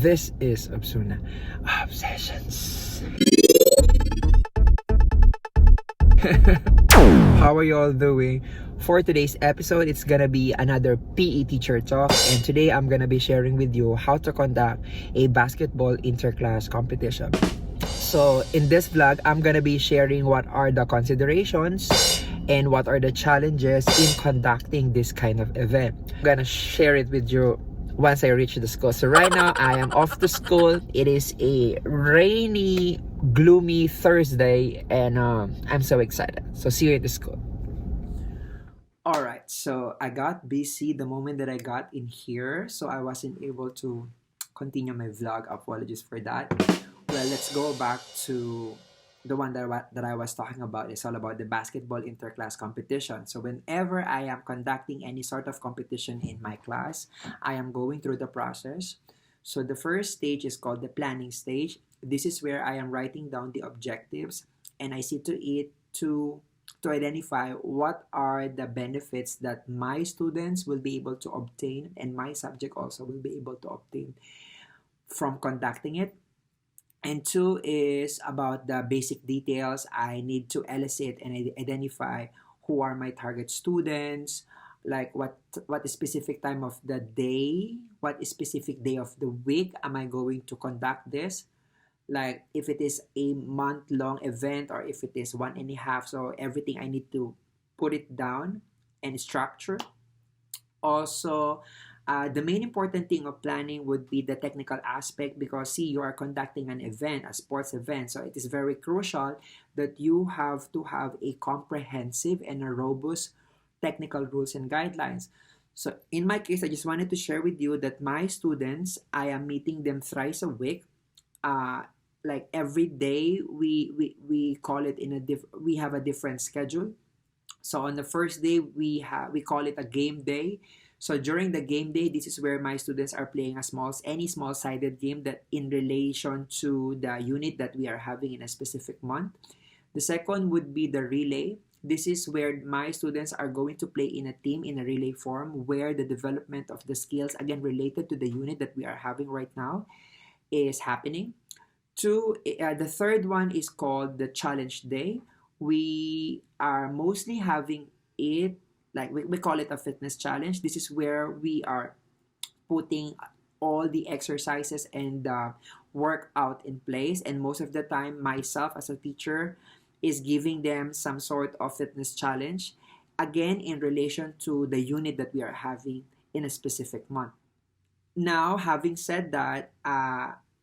This is Obsuna. Obsessions. How are you all doing? For today's episode, it's gonna be another PE teacher talk, and today I'm gonna be sharing with you how to conduct a basketball interclass competition. So in this vlog, I'm gonna be sharing what are the considerations and what are the challenges in conducting this kind of event. I'm gonna share it with you once I reach the school. So right now I am off to school. It is a rainy, gloomy Thursday, and I'm so excited. So see you in the school. Alright, so I got busy the moment that I got in here, so I wasn't able to continue my vlog. Apologies for that. Well, let's go back to the one that I was talking about. It's all about the basketball interclass competition. So whenever I am conducting any sort of competition in my class, I am going through the process. So the first stage is called the planning stage. This is where I am writing down the objectives, and I see to it to identify what are the benefits that my students will be able to obtain and my subject also will be able to obtain from conducting it. And two is about the basic details. I need to elicit and identify who are my target students, like what specific time of the day, what specific day of the week am I going to conduct this, like if it is a month-long event or if it is 1.5. So everything I need to put it down and structure. Also, the main important thing of planning would be the technical aspect, because see, you are conducting an event, a sports event, so it is very crucial that you have to have a comprehensive and a robust technical rules and guidelines. So in my case, I just wanted to share with you that my students, I am meeting them thrice a week. Like every day, we call it we have a different schedule. So on the first day, we call it a game day. So during the game day, this is where my students are playing any small-sided game that in relation to the unit that we are having in a specific month. The second would be the relay. This is where my students are going to play in a team in a relay form, where the development of the skills, again related to the unit that we are having right now, is happening. The third one is called the challenge day. We are mostly having it, like we call it a fitness challenge. This is where we are putting all the exercises and the workout in place, and most of the time myself as a teacher is giving them some sort of fitness challenge, again in relation to the unit that we are having in a specific month. Now, having said that,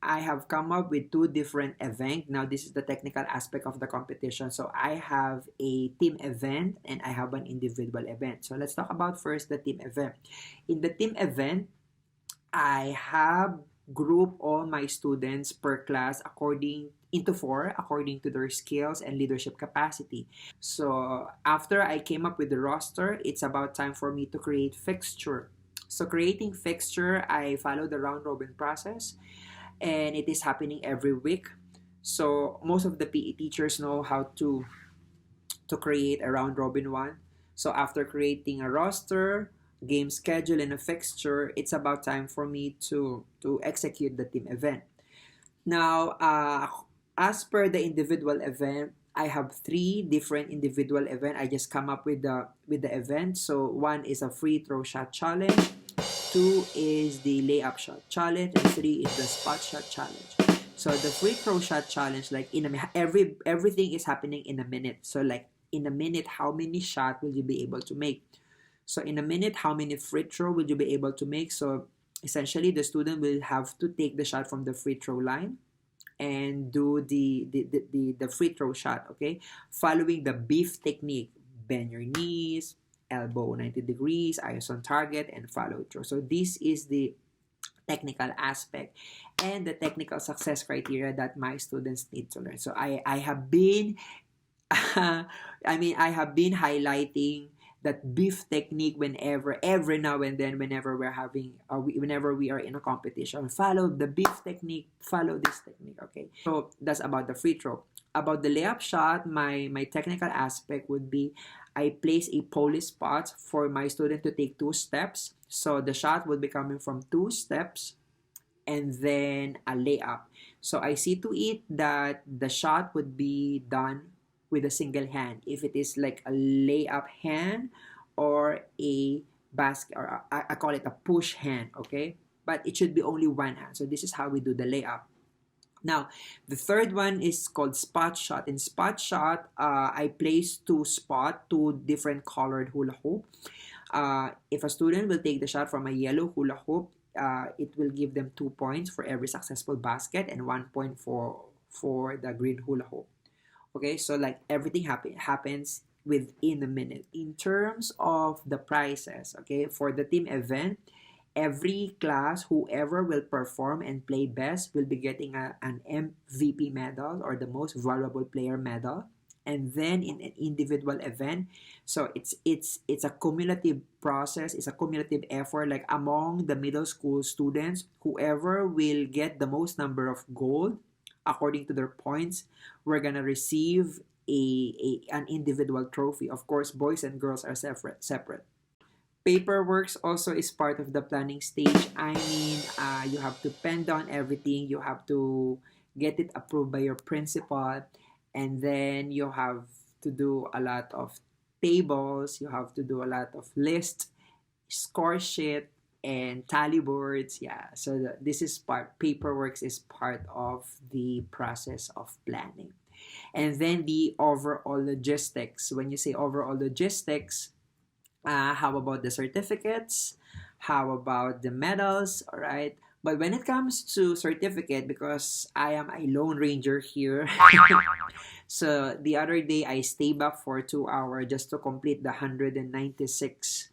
I have come up with two different events. Now, this is the technical aspect of the competition. So I have a team event and I have an individual event. So let's talk about first the team event. In the team event, I have grouped all my students per class into 4 according to their skills and leadership capacity. So after I came up with the roster, it's about time for me to create fixture. So creating fixture, I follow the round robin process, and it is happening every week. So most of the PE teachers know how to create a round robin one. So after creating a roster, game schedule, and a fixture, it's about time for me to execute the team event. Now, as per the individual event, I have 3 different individual event. I just come up with the event. So one is a free throw shot challenge, 2 is the layup shot challenge, and 3 is the spot shot challenge. So the free throw shot challenge, like everything is happening in a minute. So like in a minute, how many shots will you be able to make? So in a minute, how many free throw will you be able to make? So essentially, the student will have to take the shot from the free throw line and do the free throw shot, okay? Following the beef technique, bend your knees, elbow 90 degrees, eyes on target, and follow through. So this is the technical aspect and the technical success criteria that my students need to learn. So I have been I have been highlighting that beef technique every now and then, whenever we're having, whenever we are in a competition. Follow the beef technique, follow this technique, okay? So that's about the free throw. About the layup shot, my technical aspect would be, I place a police spot for my student to take 2 steps. So the shot would be coming from 2 steps and then a layup. So I see to it that the shot would be done with a single hand. If it is like a layup hand or a basket, or I call it a push hand, okay? But it should be only one hand. So this is how we do the layup. Now, the third one is called spot shot. In spot shot, I place two different colored hula hoop. If a student will take the shot from a yellow hula hoop, it will give them 2 points for every successful basket and 1 point for the green hula hoop. Okay, so like everything happens within a minute. In terms of the prizes, okay, for the team event, every class, whoever will perform and play best will be getting an MVP medal, or the most valuable player medal. And then in an individual event, so it's a cumulative process, it's a cumulative effort, like among the middle school students, whoever will get the most number of gold according to their points, we're gonna receive an individual trophy. Of course, boys and girls are separate. Paperwork also is part of the planning stage. I mean, you have to pen down everything. You have to get it approved by your principal, and then you have to do a lot of tables. You have to do a lot of lists, score sheet, and tally boards. Yeah, so this is part. Paperwork is part of the process of planning, and then the overall logistics. When you say overall logistics, how about the certificates? How about the medals? All right. But when it comes to certificate, because I am a lone ranger here, so the other day I stayed back for 2 hours just to complete the 196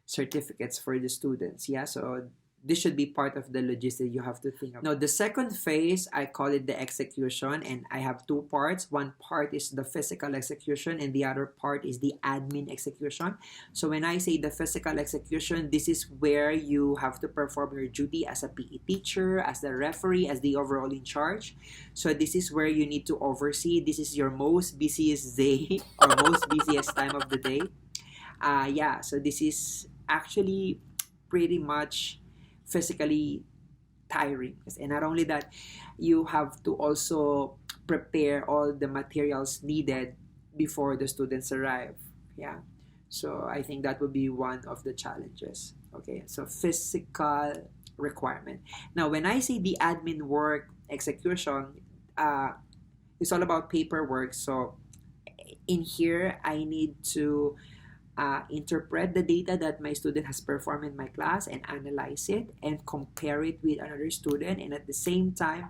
certificates for the students. Yeah, so this should be part of the logistics you have to think of. Now, the second phase, I call it the execution, and I have two parts. One part is the physical execution, and the other part is the admin execution. So when I say the physical execution, this is where you have to perform your duty as a PE teacher, as the referee, as the overall in charge. So this is where you need to oversee. This is your most busiest day or most busiest time of the day. Yeah, so this is actually pretty much physically tiring. And not only that, you have to also prepare all the materials needed before the students arrive. Yeah. So I think that would be one of the challenges. Okay. So physical requirement. Now, when I say the admin work execution, it's all about paperwork. So in here, I need to interpret the data that my student has performed in my class and analyze it and compare it with another student. And at the same time,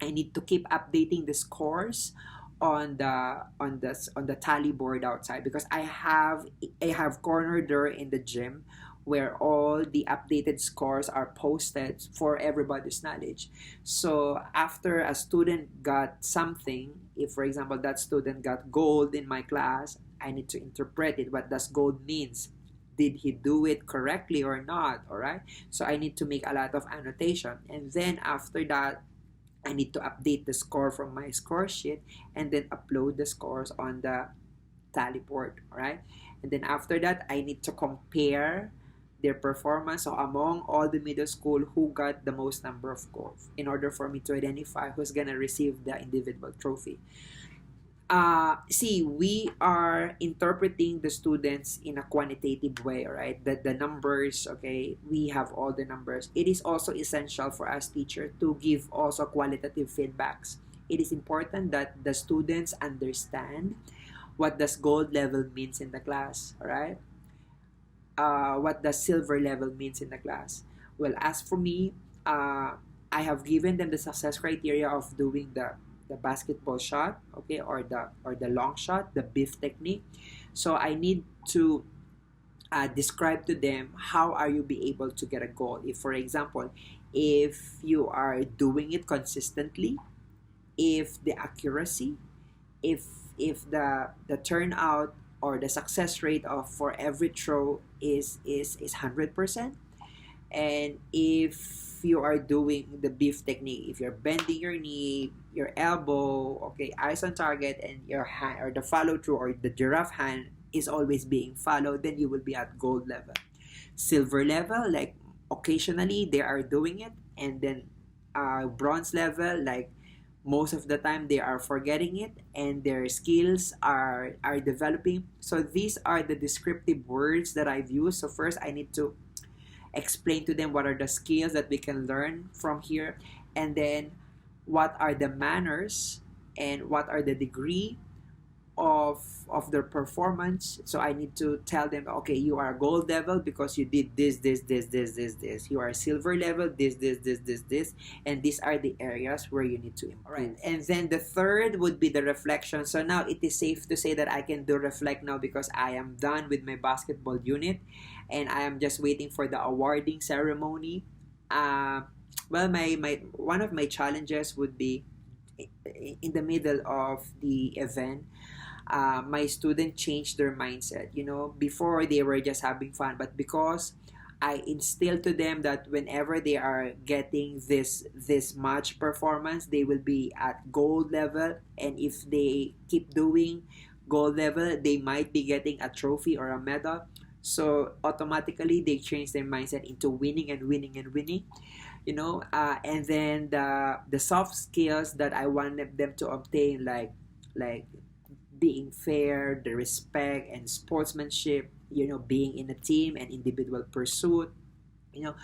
I need to keep updating the scores on the tally board outside, because I have cornered there in the gym where all the updated scores are posted for everybody's knowledge. So after a student got something, if for example that student got gold in my class, I need to interpret it. What does gold means? Did he do it correctly or not? All right. So I need to make a lot of annotation, and then after that, I need to update the score from my score sheet and then upload the scores on the tally board. All right. And then after that, I need to compare their performance, so among all the middle school, who got the most number of goals, in order for me to identify who's gonna receive the individual trophy. See, we are interpreting the students in a quantitative way, right? The numbers, okay, we have all the numbers. It is also essential for us teacher to give also qualitative feedbacks. It is important that the students understand what does gold level means in the class, all right? What does silver level means in the class. Well, as for me, I have given them the success criteria of doing the basketball shot, okay, or the long shot, the beef technique. So I need to describe to them how are you be able to get a goal. If for example, if you are doing it consistently, if the accuracy, if the turnout or the success rate of for every throw is 100%, and if you are doing the beef technique, if you're bending your knee, your elbow, okay, eyes on target, and your hand or the follow through or the giraffe hand is always being followed, then you will be at gold level. Silver level, like occasionally they are doing it, and then bronze level, like most of the time they are forgetting it and their skills are developing. So these are the descriptive words that I've used. So first I need to explain to them what are the skills that we can learn from here, and then what are the manners and what are the degree of their performance. So I need to tell them, okay, you are gold level because you did this. You are silver level, this, and these are the areas where you need to improve. All right. And then the third would be the reflection. So now it is safe to say that I can do reflect now because I am done with my basketball unit, and I am just waiting for the awarding ceremony. Well, my one of my challenges would be in the middle of the event. My student changed their mindset. You know, before they were just having fun, but because I instill to them that whenever they are getting this match performance, they will be at gold level, and if they keep doing gold level, they might be getting a trophy or a medal. So automatically they change their mindset into winning and winning and winning, you know. And then the soft skills that I wanted them to obtain, like being fair, the respect and sportsmanship, you know, being in a team and individual pursuit, you know,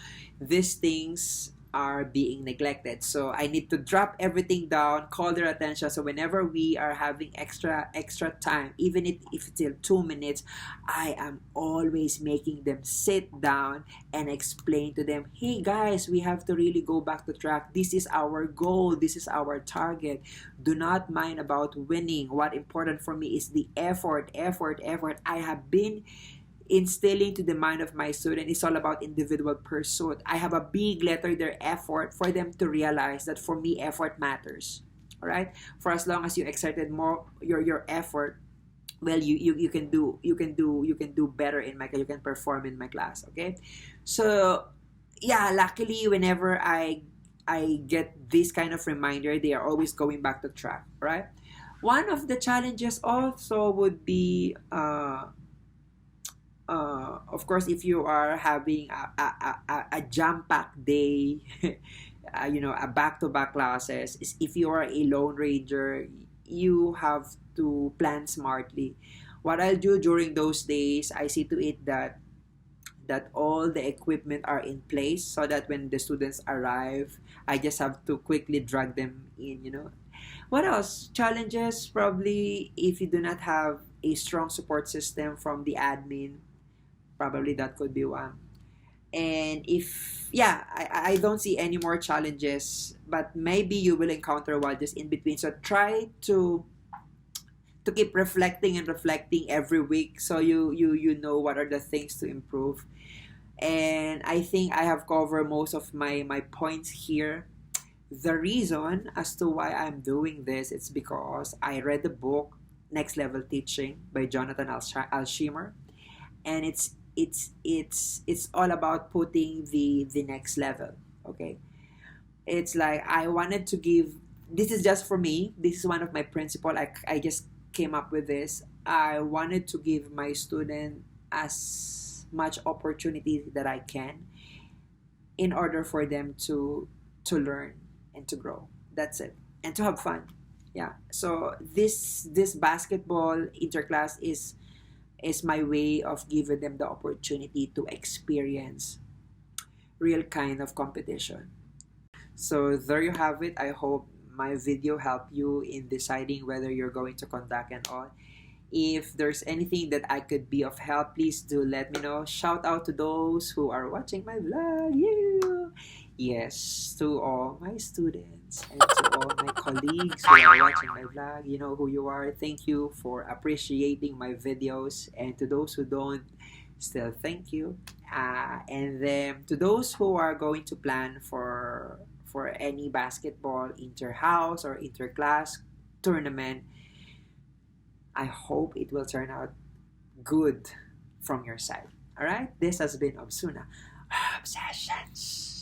these things are being neglected. So I need to drop everything down, call their attention. So whenever we are having extra time, even if it's till 2 minutes, I am always making them sit down and explain to them, hey guys, we have to really go back to track. This is our goal, this is our target. Do not mind about winning. What important for me is the effort. I have been instilling to the mind of my student is all about individual pursuit. I have a big letter there, effort, for them to realize that for me effort matters. All right, for as long as you exerted more your effort, well, you can do better in my, you can perform in my class. Okay, so yeah, luckily whenever I get this kind of reminder, they are always going back to track. Right, one of the challenges also would be of course, if you are having a jam-packed day, you know, a back-to-back classes, if you are a lone ranger, you have to plan smartly. What I'll do during those days, I see to it that all the equipment are in place so that when the students arrive, I just have to quickly drag them in, you know. What else? Challenges, probably if you do not have a strong support system from the admin, probably that could be one. And if, yeah, I don't see any more challenges, but maybe you will encounter one just in between. So try to keep reflecting and reflecting every week, so you know what are the things to improve. And I think I have covered most of my points here. The reason as to why I'm doing this, it's because I read the book Next Level Teaching by Jonathan Alshimer, and it's all about putting the next level. Okay, it's like I wanted to give, this is just for me, this is one of my principle. I just came up with this. I wanted to give my student as much opportunity that I can in order for them to learn and to grow. That's it, and to have fun. Yeah, so this basketball interclass is my way of giving them the opportunity to experience real kind of competition. So there you have it. I hope my video helped you in deciding whether you're going to conduct and all. If there's anything that I could be of help, please do let me know. Shout out to those who are watching my vlog. You. Yes, to all my students and to all my colleagues who are watching my vlog. You know who you are. Thank you for appreciating my videos. And to those who don't, still thank you. And then to those who are going to plan for any basketball inter-house or inter-class tournament, I hope it will turn out good from your side. All right? This has been Obsuna. Obsessions.